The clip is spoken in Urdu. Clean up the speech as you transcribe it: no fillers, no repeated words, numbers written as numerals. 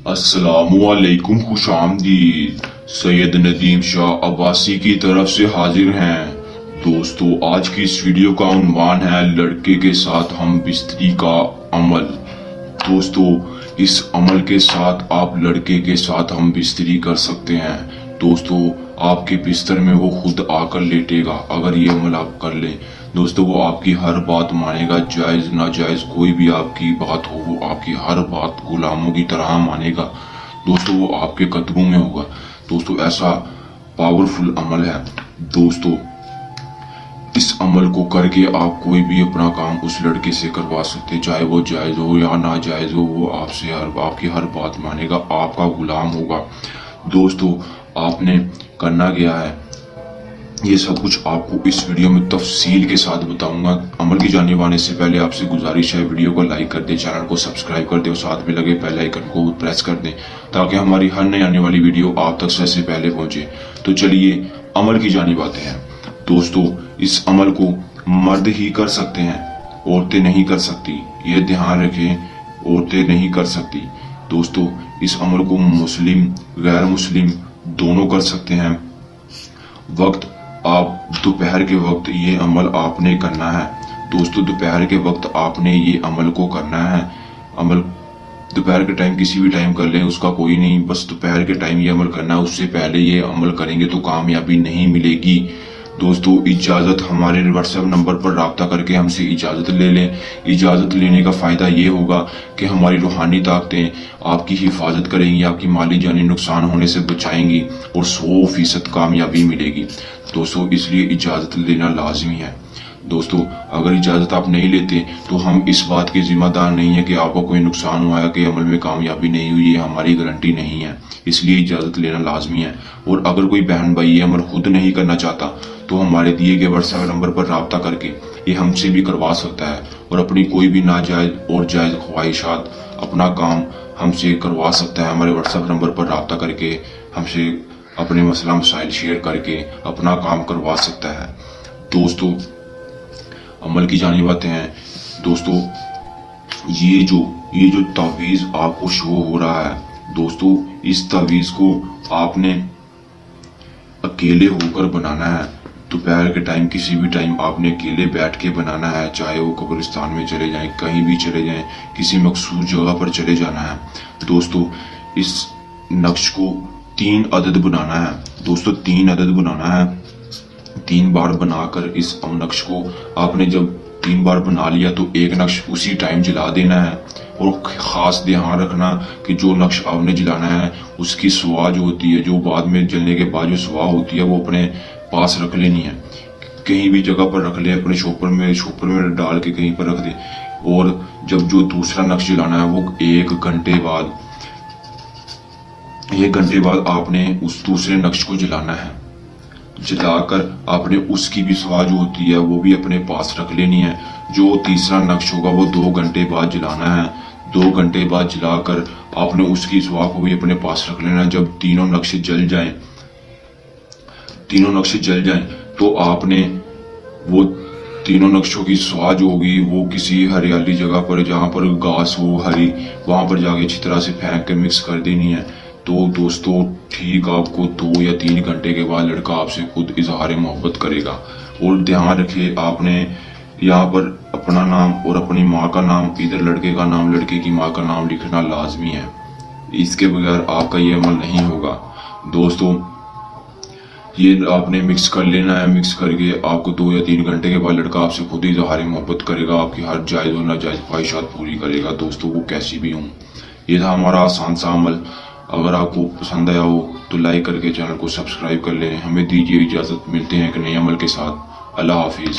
السلام علیکم، خوش آمدید۔ سید ندیم شاہ عباسی کی طرف سے حاضر ہیں۔ دوستو، آج کی اس ویڈیو کا عنوان ہے لڑکے کے ساتھ ہم بستری کا عمل۔ دوستو، اس عمل کے ساتھ آپ لڑکے کے ساتھ ہم بستری کر سکتے ہیں۔ دوستو، آپ کے بستر میں وہ خود آ کر لیٹے گا اگر یہ عمل آپ کر لیں۔ دوستو، وہ آپ کی ہر بات مانے گا، جائز ناجائز کوئی بھی آپ کی بات ہو، وہ آپ کی ہر بات غلاموں کی طرح مانے گا۔ دوستو، وہ آپ کے قدموں میں ہوگا۔ دوستو، ایسا پاورفل عمل ہے۔ دوستو، اس عمل کو کر کے آپ کوئی بھی اپنا کام اس لڑکے سے کروا سکتے، چاہے وہ جائز ہو یا ناجائز ہو، وہ آپ کی ہر بات مانے گا، آپ کا غلام ہوگا۔ دوستو، آپ نے کرنا کیا ہے، یہ سب کچھ آپ کو اس ویڈیو میں تفصیل کے ساتھ بتاؤں گا۔ عمل کی جانب آنے سے پہلے آپ سے گزارش ہے، ویڈیو کو لائک کر دیں، چینل کو سبسکرائب کر دیں اور ساتھ میں لگے بیل آئیکن کو پریس کر دیں تاکہ ہماری ہر نئی آنے والی ویڈیو آپ تک سب سے پہلے پہنچے۔ تو چلیے عمل کی جانب آتے ہیں۔ دوستو، اس عمل کو مرد ہی کر سکتے ہیں، عورتیں نہیں کر سکتی، یہ دھیان رکھیں، عورتیں نہیں کر سکتی۔ دوستو، اس عمل کو مسلم غیر مسلم دونوں کر سکتے ہیں۔ وقت آپ دوپہر کے وقت یہ عمل آپ نے کرنا ہے۔ دوستو، دوپہر کے وقت آپ نے یہ عمل کو کرنا ہے۔ عمل دوپہر کے ٹائم کسی بھی ٹائم کر لیں، اس کا کوئی نہیں، بس دوپہر کے ٹائم یہ عمل کرنا ہے۔ اس سے پہلے یہ عمل کریں گے تو کامیابی نہیں ملے گی۔ دوستو، اجازت ہمارے واٹس ایپ نمبر پر رابطہ کر کے ہم سے اجازت لے لیں۔ اجازت لینے کا فائدہ یہ ہوگا کہ ہماری روحانی طاقتیں آپ کی حفاظت کریں گی، آپ کی مالی جانی نقصان ہونے سے بچائیں گی اور 100% کامیابی ملے گی۔ دوستو، اس لیے اجازت لینا لازمی ہے۔ دوستو، اگر اجازت آپ نہیں لیتے تو ہم اس بات کے ذمہ دار نہیں ہیں کہ آپ کو کوئی نقصان ہوا ہے، کہ عمل میں کامیابی نہیں ہوئی، یہ ہماری گارنٹی نہیں ہے۔ اس لیے اجازت لینا لازمی ہے۔ اور اگر کوئی بہن بھائی یہ عمل خود نہیں کرنا چاہتا تو ہمارے دیے گئے واٹس ایپ نمبر پر رابطہ کر کے یہ ہم سے بھی کروا سکتا ہے اور اپنی کوئی بھی ناجائز اور جائز خواہشات اپنا کام ہم سے کروا سکتا ہے۔ ہمارے واٹس ایپ نمبر پر رابطہ کر کے ہم سے اپنے مسئلہ مسائل شیئر کر کے اپنا کام کروا سکتا ہے۔ دوستو، عمل کی جانب آتے ہیں۔ دوستو، یہ جو تعویذ آپ کو شو ہو رہا ہے، دوستو، اس تعویذ کو آپ نے اکیلے ہو کر بنانا ہے۔ دوپہر کے ٹائم کسی بھی ٹائم آپ نے اکیلے بیٹھ کے بنانا ہے، چاہے وہ قبرستان میں چلے جائیں، کہیں بھی چلے جائیں، کسی مخصوص جگہ پر چلے جانا ہے۔ دوستو، اس نقش کو 3 عدد بنانا ہے۔ دوستو، 3 عدد بنانا ہے۔ 3 بار بنا کر اس نقش کو آپ نے جب 3 بار بنا لیا تو ایک نقش اسی ٹائم جلا دینا ہے۔ اور خاص دھیان رکھنا کہ جو نقش آپ نے جلانا ہے اس کی سوا جو ہوتی ہے، جو بعد میں جلنے کے بعد جو سوا ہوتی ہے، وہ اپنے پاس رکھ لینی ہے۔ کہیں بھی جگہ پر رکھ لیں، اپنے شوپر میں ڈال کے کہیں پر رکھ دیں۔ اور جب جو دوسرا نقش جلانا ہے وہ 1 گھنٹے بعد آپ نے اس دوسرے نقش کو جلانا ہے۔ جلا کر آپ نے اس کی بھی سوا جو ہوتی ہے وہ بھی اپنے پاس رکھ لینی ہے۔ جو تیسرا نقش ہوگا وہ 2 گھنٹے بعد جلانا ہے۔ 2 گھنٹے بعد جلا کر آپ نے اس کی سوا کو بھی اپنے پاس رکھ لینا ہے۔ جب تینوں نقش جل جائیں تو آپ نے وہ تینوں نقشوں کی سوا جو ہوگی وہ کسی ہریالی جگہ پر، جہاں پر گھاس ہو ہری، وہاں پر جا کے اچھی طرح سے پھینک کے مکس کر دینی ہے۔ تو دوستو، ٹھیک آپ کو 2 یا 3 گھنٹے کے بعد لڑکا آپ سے خود اظہار محبت کرے گا۔ اور دھیان رکھے، آپ نے یہاں پر اپنا نام اور اپنی ماں کا نام، ادھر لڑکے کا نام، لڑکے کی ماں کا نام لکھنا لازمی ہے۔ اس کے بغیر آپ کا یہ عمل نہیں ہوگا۔ دوستو، یہ آپ نے مکس کر لینا ہے۔ مکس کر کے آپ کو 2 یا 3 گھنٹے کے بعد لڑکا آپ سے خود اظہار محبت کرے گا، آپ کی ہر جائز اور ناجائز خواہشات پوری کرے گا۔ دوستو، وہ کیسی بھی ہوں۔ یہ تھا ہمارا آسان سا عمل۔ اگر آپ کو پسند آیا ہو تو لائک کر کے چینل کو سبسکرائب کر لیں۔ ہمیں دیجیے اجازت، ملتے ہیں ایک نئے عمل کے ساتھ۔ اللہ حافظ۔